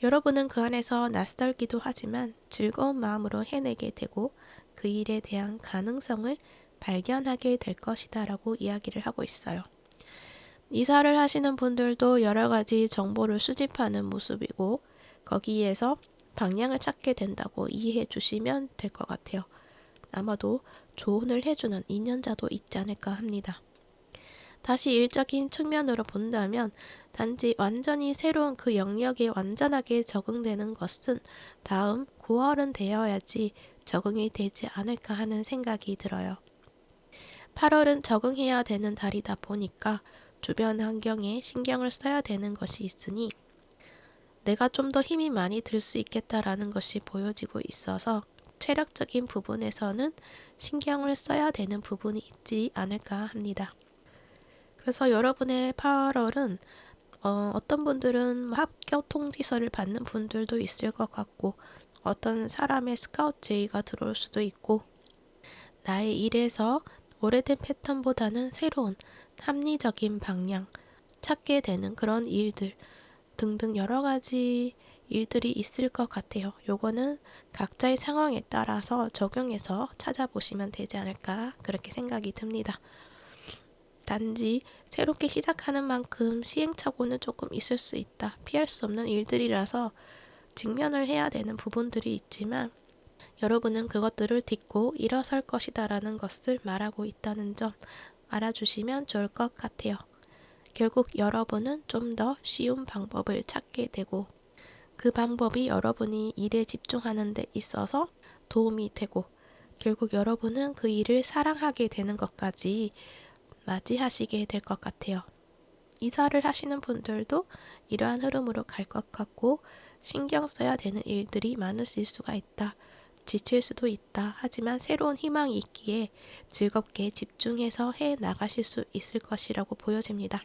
여러분은 그 안에서 낯설기도 하지만 즐거운 마음으로 해내게 되고 그 일에 대한 가능성을 발견하게 될 것이다 라고 이야기를 하고 있어요. 이사를 하시는 분들도 여러 가지 정보를 수집하는 모습이고 거기에서 방향을 찾게 된다고 이해해 주시면 될 것 같아요. 아마도 조언을 해주는 인연자도 있지 않을까 합니다. 다시 일적인 측면으로 본다면 단지 완전히 새로운 그 영역에 완전하게 적응되는 것은 다음 9월은 되어야지 적응이 되지 않을까 하는 생각이 들어요. 8월은 적응해야 되는 달이다 보니까 주변 환경에 신경을 써야 되는 것이 있으니 내가 좀 더 힘이 많이 들 수 있겠다라는 것이 보여지고 있어서 체력적인 부분에서는 신경을 써야 되는 부분이 있지 않을까 합니다. 그래서 여러분의 8월은 어떤 분들은 합격 통지서를 받는 분들도 있을 것 같고 어떤 사람의 스카우트 제의가 들어올 수도 있고 나의 일에서 오래된 패턴보다는 새로운 합리적인 방향 찾게 되는 그런 일들 등등 여러 가지 일들이 있을 것 같아요. 요거는 각자의 상황에 따라서 적용해서 찾아보시면 되지 않을까 그렇게 생각이 듭니다. 단지 새롭게 시작하는 만큼 시행착오는 조금 있을 수 있다. 피할 수 없는 일들이라서 직면을 해야 되는 부분들이 있지만 여러분은 그것들을 딛고 일어설 것이다 라는 것을 말하고 있다는 점 알아주시면 좋을 것 같아요. 결국 여러분은 좀 더 쉬운 방법을 찾게 되고 그 방법이 여러분이 일에 집중하는 데 있어서 도움이 되고 결국 여러분은 그 일을 사랑하게 되는 것까지 맞이하시게 될 것 같아요. 이사를 하시는 분들도 이러한 흐름으로 갈 것 같고 신경 써야 되는 일들이 많으실 수가 있다. 지칠 수도 있다. 하지만 새로운 희망이 있기에 즐겁게 집중해서 해 나가실 수 있을 것이라고 보여집니다.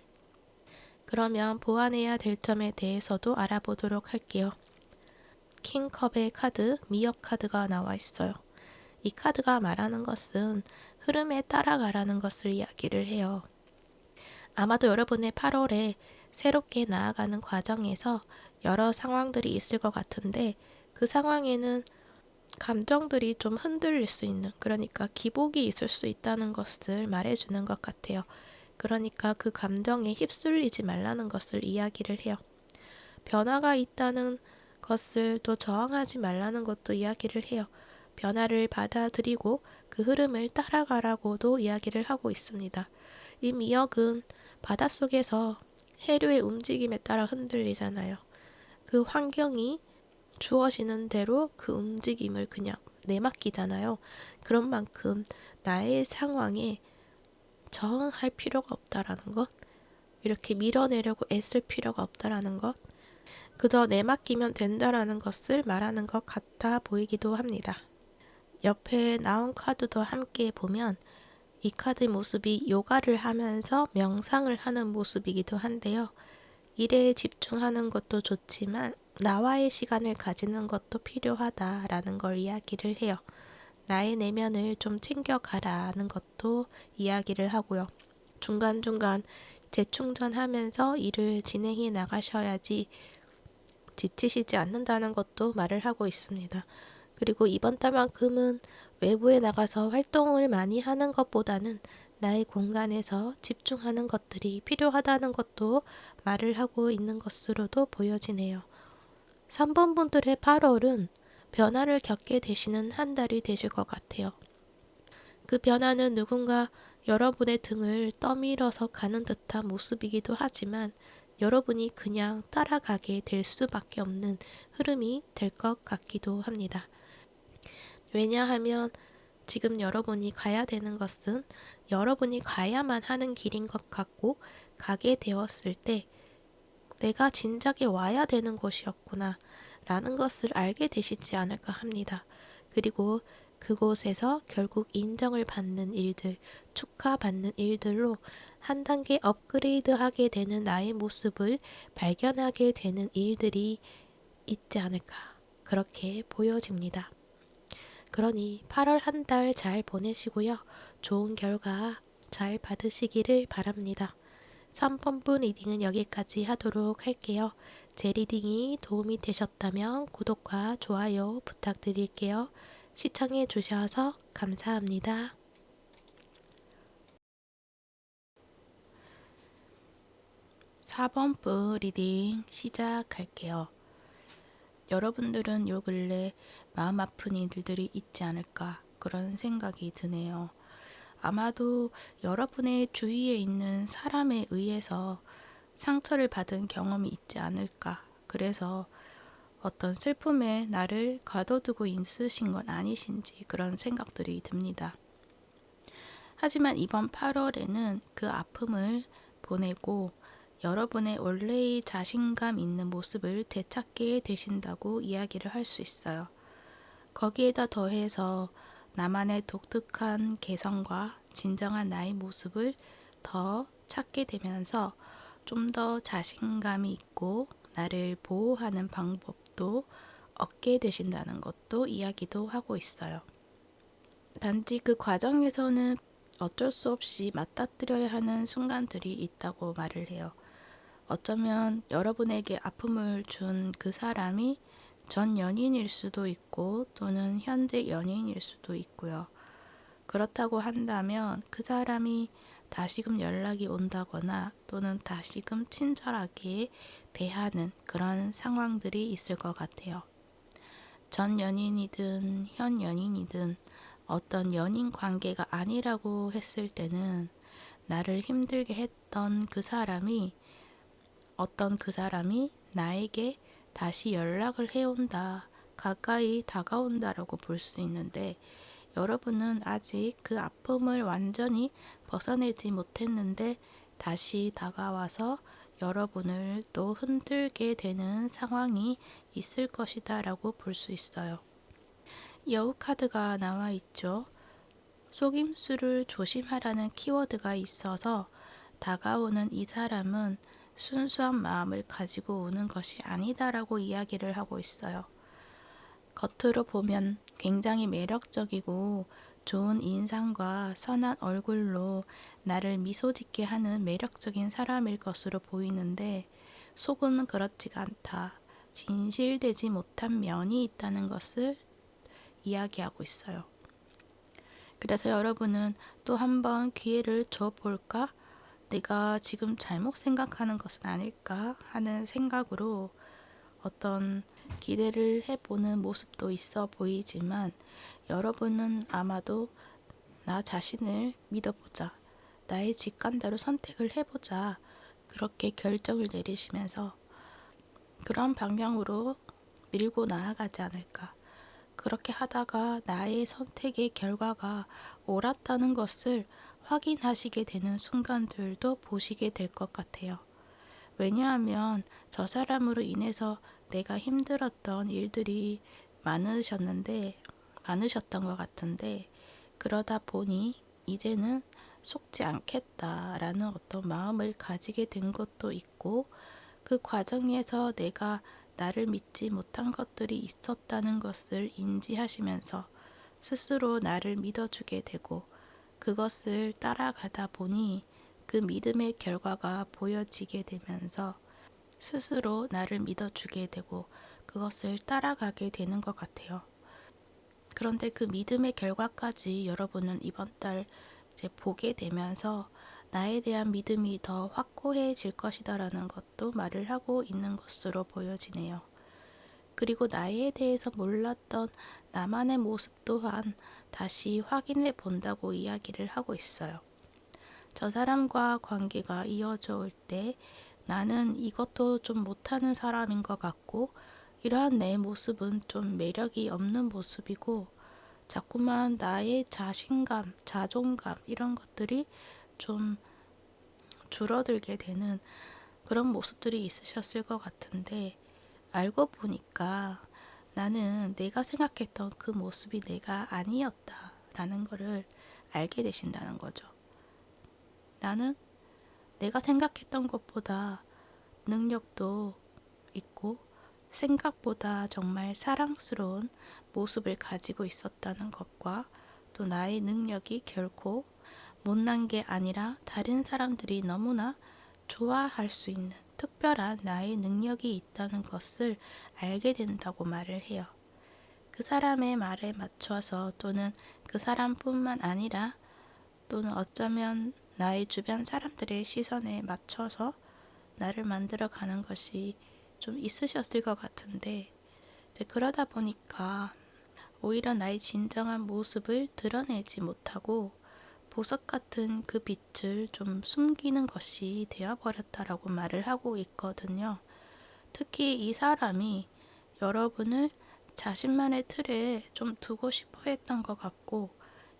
그러면 보완해야 될 점에 대해서도 알아보도록 할게요. 킹컵의 카드, 미역 카드가 나와 있어요. 이 카드가 말하는 것은 흐름에 따라가라는 것을 이야기를 해요. 아마도 여러분의 8월에 새롭게 나아가는 과정에서 여러 상황들이 있을 것 같은데 그 상황에는 감정들이 좀 흔들릴 수 있는 그러니까 기복이 있을 수 있다는 것을 말해주는 것 같아요. 그러니까 그 감정에 휩쓸리지 말라는 것을 이야기를 해요. 변화가 있다는 것을 또 저항하지 말라는 것도 이야기를 해요. 변화를 받아들이고 그 흐름을 따라가라고도 이야기를 하고 있습니다. 이 미역은 바닷속에서 해류의 움직임에 따라 흔들리잖아요. 그 환경이 주어지는 대로 그 움직임을 그냥 내맡기잖아요. 그런 만큼 나의 상황에 저항할 필요가 없다라는 것, 이렇게 밀어내려고 애쓸 필요가 없다라는 것, 그저 내맡기면 된다라는 것을 말하는 것 같아 보이기도 합니다. 옆에 나온 카드도 함께 보면 이 카드의 모습이 요가를 하면서 명상을 하는 모습이기도 한데요. 일에 집중하는 것도 좋지만 나와의 시간을 가지는 것도 필요하다라는 걸 이야기를 해요. 나의 내면을 좀 챙겨가라는 것도 이야기를 하고요. 중간중간 재충전하면서 일을 진행해 나가셔야지 지치시지 않는다는 것도 말을 하고 있습니다. 그리고 이번 달만큼은 외부에 나가서 활동을 많이 하는 것보다는 나의 공간에서 집중하는 것들이 필요하다는 것도 말을 하고 있는 것으로도 보여지네요. 3번 분들의 8월은 변화를 겪게 되시는 한 달이 되실 것 같아요. 그 변화는 누군가 여러분의 등을 떠밀어서 가는 듯한 모습이기도 하지만 여러분이 그냥 따라가게 될 수밖에 없는 흐름이 될 것 같기도 합니다. 왜냐하면 지금 여러분이 가야 되는 것은 여러분이 가야만 하는 길인 것 같고 가게 되었을 때 내가 진작에 와야 되는 곳이었구나 라는 것을 알게 되시지 않을까 합니다. 그리고 그곳에서 결국 인정을 받는 일들, 축하받는 일들로 한 단계 업그레이드 하게 되는 나의 모습을 발견하게 되는 일들이 있지 않을까 그렇게 보여집니다. 그러니 8월 한 달 잘 보내시고요. 좋은 결과 잘 받으시기를 바랍니다. 3번분 리딩은 여기까지 하도록 할게요. 제 리딩이 도움이 되셨다면 구독과 좋아요 부탁드릴게요. 시청해 주셔서 감사합니다. 4번분 리딩 시작할게요. 여러분들은 요 근래 마음 아픈 일들이 있지 않을까 그런 생각이 드네요. 아마도 여러분의 주위에 있는 사람에 의해서 상처를 받은 경험이 있지 않을까. 그래서 어떤 슬픔에 나를 가둬두고 있으신 건 아니신지 그런 생각들이 듭니다. 하지만 이번 8월에는 그 아픔을 보내고 여러분의 원래의 자신감 있는 모습을 되찾게 되신다고 이야기를 할 수 있어요. 거기에다 더해서 나만의 독특한 개성과 진정한 나의 모습을 더 찾게 되면서 좀 더 자신감이 있고 나를 보호하는 방법도 얻게 되신다는 것도 이야기도 하고 있어요. 단지 그 과정에서는 어쩔 수 없이 맞닥뜨려야 하는 순간들이 있다고 말을 해요. 어쩌면 여러분에게 아픔을 준 그 사람이 전 연인일 수도 있고 또는 현재 연인일 수도 있고요. 그렇다고 한다면 그 사람이 다시금 연락이 온다거나 또는 다시금 친절하게 대하는 그런 상황들이 있을 것 같아요. 전 연인이든 현 연인이든 어떤 연인 관계가 아니라고 했을 때는 나를 힘들게 했던 그 사람이 나에게 다시 연락을 해온다, 가까이 다가온다라고 볼 수 있는데 여러분은 아직 그 아픔을 완전히 벗어내지 못했는데 다시 다가와서 여러분을 또 흔들게 되는 상황이 있을 것이다 라고 볼 수 있어요. 여우 카드가 나와 있죠. 속임수를 조심하라는 키워드가 있어서 다가오는 이 사람은 순수한 마음을 가지고 오는 것이 아니다라고 이야기를 하고 있어요. 겉으로 보면 굉장히 매력적이고 좋은 인상과 선한 얼굴로 나를 미소 짓게 하는 매력적인 사람일 것으로 보이는데 속은 그렇지가 않다. 진실되지 못한 면이 있다는 것을 이야기하고 있어요. 그래서 여러분은 또 한번 기회를 줘볼까? 내가 지금 잘못 생각하는 것은 아닐까 하는 생각으로 어떤 기대를 해보는 모습도 있어 보이지만 여러분은 아마도 나 자신을 믿어보자. 나의 직감대로 선택을 해보자. 그렇게 결정을 내리시면서 그런 방향으로 밀고 나아가지 않을까. 그렇게 하다가 나의 선택의 결과가 옳았다는 것을 확인하시게 되는 순간들도 보시게 될 것 같아요. 왜냐하면 저 사람으로 인해서 내가 힘들었던 일들이 많으셨던 것 같은데 그러다 보니 이제는 속지 않겠다라는 어떤 마음을 가지게 된 것도 있고 그 과정에서 내가 나를 믿지 못한 것들이 있었다는 것을 인지하시면서 스스로 나를 믿어주게 되고 그것을 따라가다 보니 그 믿음의 결과가 보여지게 되면서 스스로 나를 믿어주게 되고 그것을 따라가게 되는 것 같아요. 그런데 그 믿음의 결과까지 여러분은 이번 달 이제 보게 되면서 나에 대한 믿음이 더 확고해질 것이다라는 것도 말을 하고 있는 것으로 보여지네요. 그리고 나에 대해서 몰랐던 나만의 모습 또한 다시 확인해 본다고 이야기를 하고 있어요. 저 사람과 관계가 이어져 올 때 나는 이것도 좀 못하는 사람인 것 같고 이러한 내 모습은 좀 매력이 없는 모습이고 자꾸만 나의 자신감, 자존감 이런 것들이 좀 줄어들게 되는 그런 모습들이 있으셨을 것 같은데 알고 보니까 나는 내가 생각했던 그 모습이 내가 아니었다라는 거를 알게 되신다는 거죠. 나는 내가 생각했던 것보다 능력도 있고 생각보다 정말 사랑스러운 모습을 가지고 있었다는 것과 또 나의 능력이 결코 못난 게 아니라 다른 사람들이 너무나 좋아할 수 있는 특별한 나의 능력이 있다는 것을 알게 된다고 말을 해요. 그 사람의 말에 맞춰서 또는 그 사람뿐만 아니라 또는 어쩌면 나의 주변 사람들의 시선에 맞춰서 나를 만들어 가는 것이 좀 있으셨을 것 같은데 이제 그러다 보니까 오히려 나의 진정한 모습을 드러내지 못하고 보석 같은 그 빛을 좀 숨기는 것이 되어버렸다라고 말을 하고 있거든요. 특히 이 사람이 여러분을 자신만의 틀에 좀 두고 싶어 했던 것 같고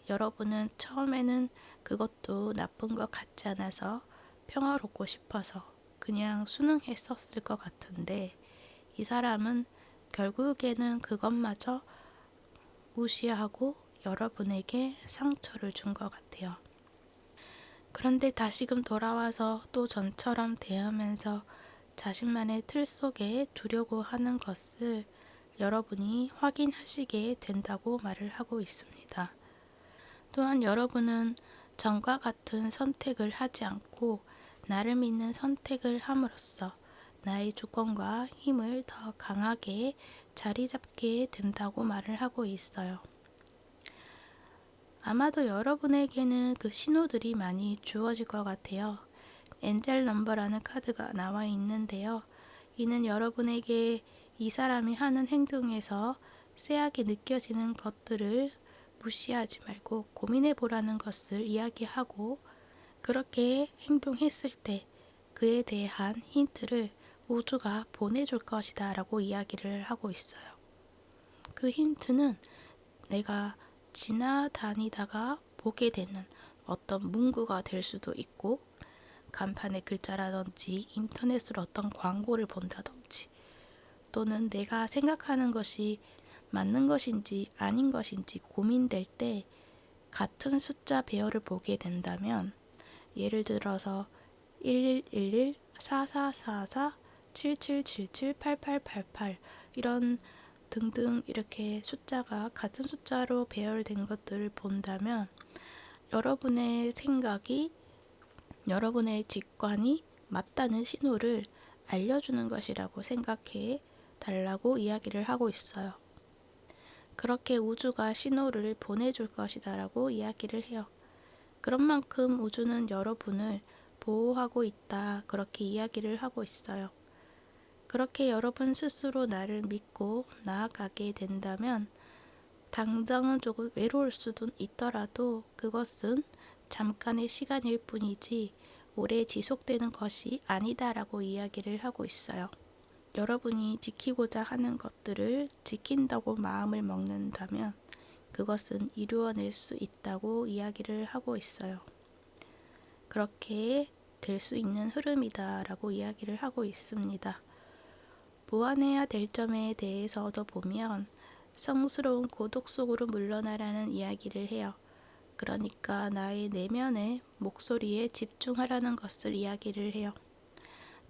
여러분은 처음에는 그것도 나쁜 것 같지 않아서 평화롭고 싶어서 그냥 순응했었을 것 같은데 이 사람은 결국에는 그것마저 무시하고 여러분에게 상처를 준 것 같아요. 그런데 다시금 돌아와서 또 전처럼 대하면서 자신만의 틀 속에 두려고 하는 것을 여러분이 확인하시게 된다고 말을 하고 있습니다. 또한 여러분은 전과 같은 선택을 하지 않고 나를 믿는 선택을 함으로써 나의 주권과 힘을 더 강하게 자리 잡게 된다고 말을 하고 있어요. 아마도 여러분에게는 그 신호들이 많이 주어질 것 같아요. 엔젤 넘버라는 카드가 나와 있는데요. 이는 여러분에게 이 사람이 하는 행동에서 쎄하게 느껴지는 것들을 무시하지 말고 고민해 보라는 것을 이야기하고 그렇게 행동했을 때 그에 대한 힌트를 우주가 보내줄 것이다 라고 이야기를 하고 있어요. 그 힌트는 내가 지나다니다가 보게 되는 어떤 문구가 될 수도 있고 간판의 글자라든지 인터넷으로 어떤 광고를 본다든지 또는 내가 생각하는 것이 맞는 것인지 아닌 것인지 고민될 때 같은 숫자 배열을 보게 된다면 예를 들어서 1111, 4444, 7777, 8888 이런 등등 이렇게 숫자가 같은 숫자로 배열된 것들을 본다면 여러분의 생각이 여러분의 직관이 맞다는 신호를 알려주는 것이라고 생각해 달라고 이야기를 하고 있어요. 그렇게 우주가 신호를 보내줄 것이다 라고 이야기를 해요. 그런 만큼 우주는 여러분을 보호하고 있다 그렇게 이야기를 하고 있어요. 그렇게 여러분 스스로 나를 믿고 나아가게 된다면 당장은 조금 외로울 수도 있더라도 그것은 잠깐의 시간일 뿐이지 오래 지속되는 것이 아니다라고 이야기를 하고 있어요. 여러분이 지키고자 하는 것들을 지킨다고 마음을 먹는다면 그것은 이루어낼 수 있다고 이야기를 하고 있어요. 그렇게 될 수 있는 흐름이다라고 이야기를 하고 있습니다. 보완해야 될 점에 대해서도 보면 성스러운 고독 속으로 물러나라는 이야기를 해요. 그러니까 나의 내면의 목소리에 집중하라는 것을 이야기를 해요.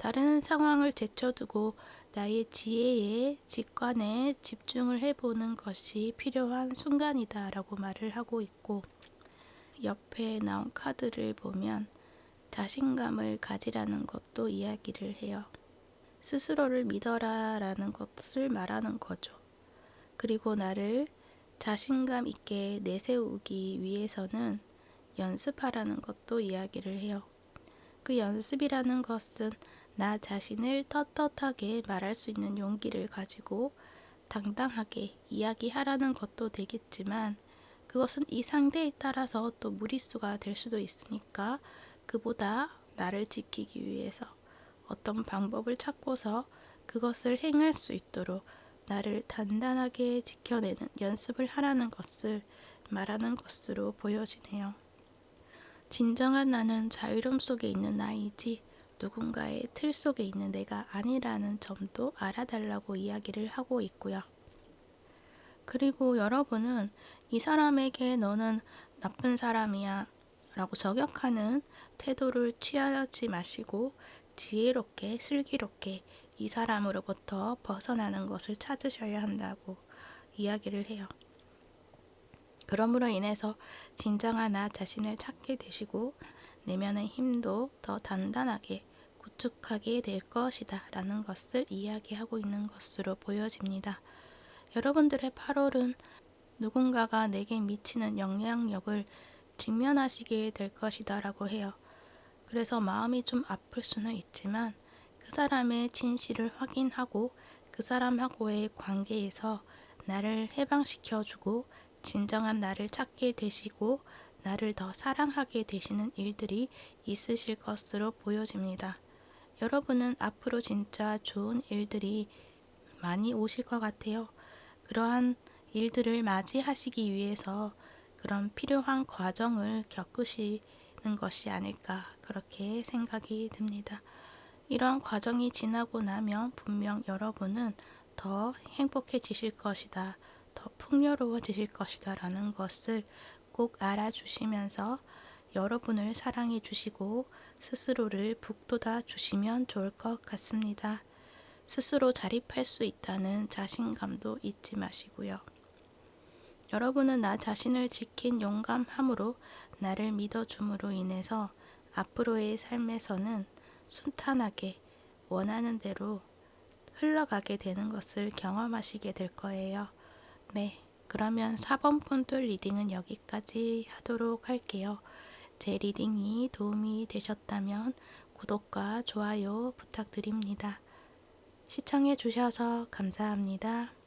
다른 상황을 제쳐두고 나의 지혜에, 직관에 집중을 해보는 것이 필요한 순간이다라고 말을 하고 있고, 옆에 나온 카드를 보면 자신감을 가지라는 것도 이야기를 해요. 스스로를 믿어라 라는 것을 말하는 거죠. 그리고 나를 자신감 있게 내세우기 위해서는 연습하라는 것도 이야기를 해요. 그 연습이라는 것은 나 자신을 떳떳하게 말할 수 있는 용기를 가지고 당당하게 이야기하라는 것도 되겠지만, 그것은 이 상대에 따라서 또 무리수가 될 수도 있으니까 그보다 나를 지키기 위해서 어떤 방법을 찾고서 그것을 행할 수 있도록 나를 단단하게 지켜내는 연습을 하라는 것을 말하는 것으로 보여지네요. 진정한 나는 자유로움 속에 있는 나이지 누군가의 틀 속에 있는 내가 아니라는 점도 알아달라고 이야기를 하고 있고요. 그리고 여러분은 이 사람에게 너는 나쁜 사람이야 라고 저격하는 태도를 취하지 마시고 지혜롭게 슬기롭게 이 사람으로부터 벗어나는 것을 찾으셔야 한다고 이야기를 해요. 그러므로 인해서 진정한 나 자신을 찾게 되시고 내면의 힘도 더 단단하게 구축하게 될 것이다 라는 것을 이야기하고 있는 것으로 보여집니다. 여러분들의 8월은 누군가가 내게 미치는 영향력을 직면하시게 될 것이다 라고 해요. 그래서 마음이 좀 아플 수는 있지만 그 사람의 진실을 확인하고 그 사람하고의 관계에서 나를 해방시켜주고 진정한 나를 찾게 되시고 나를 더 사랑하게 되시는 일들이 있으실 것으로 보여집니다. 여러분은 앞으로 진짜 좋은 일들이 많이 오실 것 같아요. 그러한 일들을 맞이하시기 위해서 그런 필요한 과정을 겪으시는 것이 아닐까 그렇게 생각이 듭니다. 이러한 과정이 지나고 나면 분명 여러분은 더 행복해지실 것이다. 더 풍요로워지실 것이다 라는 것을 꼭 알아주시면서 여러분을 사랑해 주시고 스스로를 북돋아 주시면 좋을 것 같습니다. 스스로 자립할 수 있다는 자신감도 잊지 마시고요. 여러분은 나 자신을 지킨 용감함으로 나를 믿어줌으로 인해서 앞으로의 삶에서는 순탄하게 원하는 대로 흘러가게 되는 것을 경험하시게 될 거예요. 네, 그러면 4번 분들 리딩은 여기까지 하도록 할게요. 제 리딩이 도움이 되셨다면 구독과 좋아요 부탁드립니다. 시청해 주셔서 감사합니다.